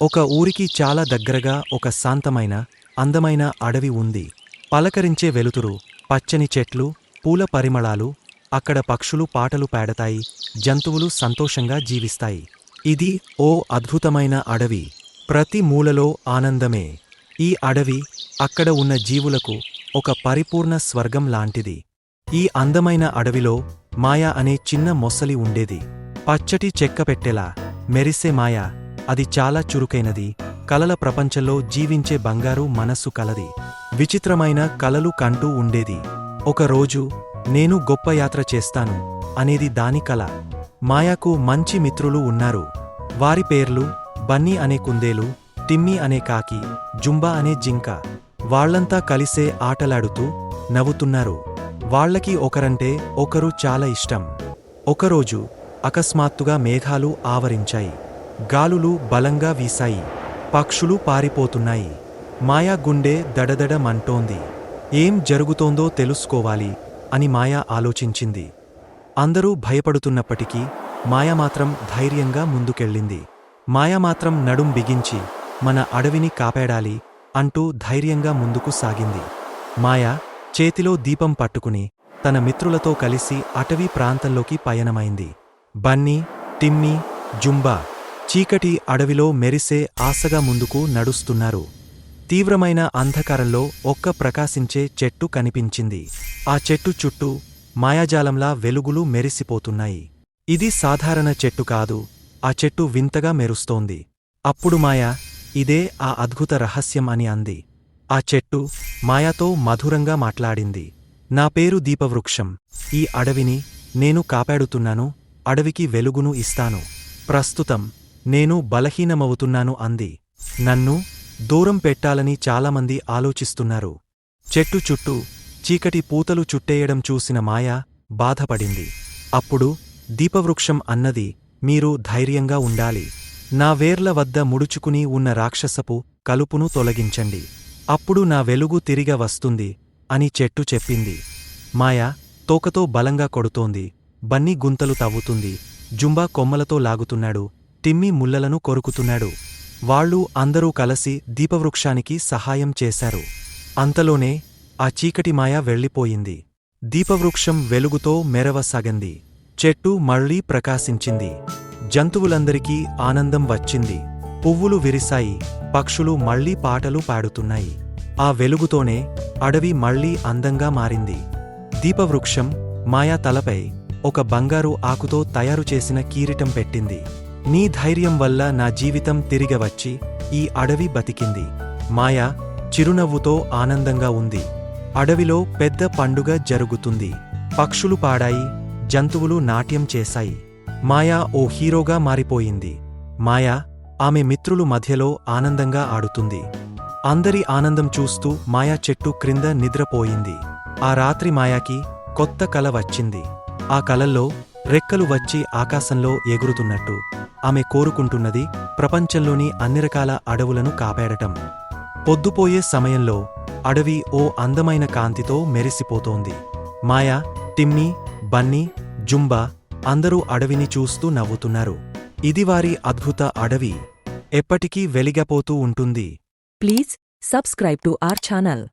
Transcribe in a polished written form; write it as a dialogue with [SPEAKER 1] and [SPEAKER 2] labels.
[SPEAKER 1] ఒక ఊరికి చాలా దగ్గరగా ఒక శాంతమైన అందమైన అడవి ఉంది. పలకరించే వెలుతురు, పచ్చని చెట్లు, పూల పరిమళాలు, అక్కడ పక్షులు పాటలు పాడతాయి, జంతువులు సంతోషంగా జీవిస్తాయి. ఇది ఓ అద్భుతమైన అడవి. ప్రతి మూలలో ఆనందమే. ఈ అడవి అక్కడ ఉన్న జీవులకు ఒక పరిపూర్ణ స్వర్గం లాంటిది. ఈ అందమైన అడవిలో మాయా అనే చిన్న మొసలి ఉండేది. పచ్చటి చెక్కపెట్టెలా మెరిసే మాయా, అది చాలా చురుకైనది, కలల ప్రపంచంలో జీవించే బంగారు మనస్సు కలది. విచిత్రమైన కలలు కంటూ ఉండేది. ఒకరోజు నేను గొప్ప యాత్ర చేస్తాను అనేది దాని కల. మాయాకు మంచి మిత్రులు ఉన్నారు. వారి పేర్లు బన్నీ అనే కుందేలు, టిమ్మీ అనే కాకి, జుంబా అనే జింక. వాళ్లంతా కలిసే ఆటలాడుతూ నవ్వుతున్నారు. వాళ్లకి ఒకరంటే ఒకరు చాలా ఇష్టం. ఒకరోజు అకస్మాత్తుగా మేఘాలు ఆవరించాయి. గాలులు బలంగా వీశాయి. పక్షులు పారిపోతున్నాయి. మాయా గుండె దడదడమంటోంది. ఏం జరుగుతోందో తెలుసుకోవాలి అని మాయా ఆలోచించింది. అందరూ భయపడుతున్నప్పటికీ మాయా మాత్రం ధైర్యంగా ముందుకెళ్ళింది. మాయా మాత్రం నడుం బిగించి మన అడవిని కాపాడాలి అంటూ ధైర్యంగా ముందుకు సాగింది. మాయా చేతిలో దీపం పట్టుకుని తన మిత్రులతో కలిసి అటవీ ప్రాంతంలోకి పయనమైంది. బన్నీ, టిమ్మీ, జుంబా చీకటి అడవిలో మెరిసే ఆశగా ముందుకు నడుస్తున్నారు. తీవ్రమైన అంధకారంలో ఒక్క ప్రకాశించే చెట్టు కనిపించింది. ఆ చెట్టు చుట్టూ మాయాజాలంలా వెలుగులు మెరిసిపోతున్నాయి. ఇది సాధారణ చెట్టు కాదు, ఆ చెట్టు వింతగా మెరుస్తోంది. అప్పుడు మాయా ఇదే ఆ అద్భుత రహస్యం అని అంది. ఆ చెట్టు మాయాతో మధురంగా మాట్లాడింది. నా పేరు దీపవృక్షం. ఈ అడవిని నేను కాపాడుతున్నాను, అడవికి వెలుగును ఇస్తాను. ప్రస్తుతం నేను బలహీనమవుతున్నాను అంది. నన్ను దూరం పెట్టాలని చాలామంది ఆలోచిస్తున్నారు. చెట్టు చుట్టూ చీకటి పూతలు చుట్టేయడం చూసిన మాయా బాధపడింది. అప్పుడు దీపవృక్షం అన్నది, మీరు ధైర్యంగా ఉండాలి. నా వేర్ల వద్ద ముడుచుకుని ఉన్న రాక్షసపు కలుపును తొలగించండి. అప్పుడు నా వెలుగు తిరిగి వస్తుంది అని చెట్టు చెప్పింది. మాయా తోకతో బలంగా కొడుతోంది. బన్నీ గుంతలు తవ్వుతుంది. జుంబా కొమ్మలతో లాగుతున్నాడు. టిమ్మీ ముళ్లలను కొరుకుతున్నాడు. వాళ్ళు అందరూ కలిసి దీపవృక్షానికి సహాయం చేశారు. అంతలోనే ఆ చీకటి మాయ వెళ్ళిపోయింది. దీపవృక్షం వెలుగుతో మెరవసాగింది. చెట్టు మళ్లీ ప్రకాశించింది. జంతువులందరికీ ఆనందం వచ్చింది. పువ్వులు విరిశాయి. పక్షులు మళ్లీ పాటలు పాడుతున్నాయి. ఆ వెలుగుతోనే అడవి మళ్లీ అందంగా మారింది. దీపవృక్షం మాయా తలపై ఒక బంగారు ఆకుతో తయారుచేసిన కిరీటం పెట్టింది. నీ ధైర్యం వల్ల నా జీవితం తిరిగి వచ్చి ఈ అడవి బతికింది. మాయా చిరునవ్వుతో ఆనందంగా ఉంది. అడవిలో పెద్ద పండుగ జరుగుతుంది. పక్షులు పాడాయి, జంతువులు నాట్యం చేశాయి. మాయా ఓ హీరోగా మారిపోయింది. మాయా ఆమె మిత్రులు మధ్యలో ఆనందంగా ఆడుతుంది. అందరి ఆనందం చూస్తూ మాయా చెట్టు క్రింద నిద్రపోయింది. ఆ రాత్రి మాయాకి కొత్త కల వచ్చింది. ఆ కలల్లో రెక్కలు వచ్చి ఆకాశంలో ఎగురుతున్నట్టు. ఆమె కోరుకుంటున్నది ప్రపంచంలోని అన్ని రకాల అడవులను కాపాడటం. పొద్దుపోయే సమయంలో అడవి ఓ అందమైన కాంతితో మెరిసిపోతోంది. మాయా, టిమ్మీ, బన్నీ, జుంబా అందరూ అడవిని చూస్తూ నవ్వుతున్నారు. ఇది వారి అద్భుత అడవి. ఎప్పటికీ వెలిగిపోతూ ఉంటుంది.
[SPEAKER 2] Please subscribe to our channel.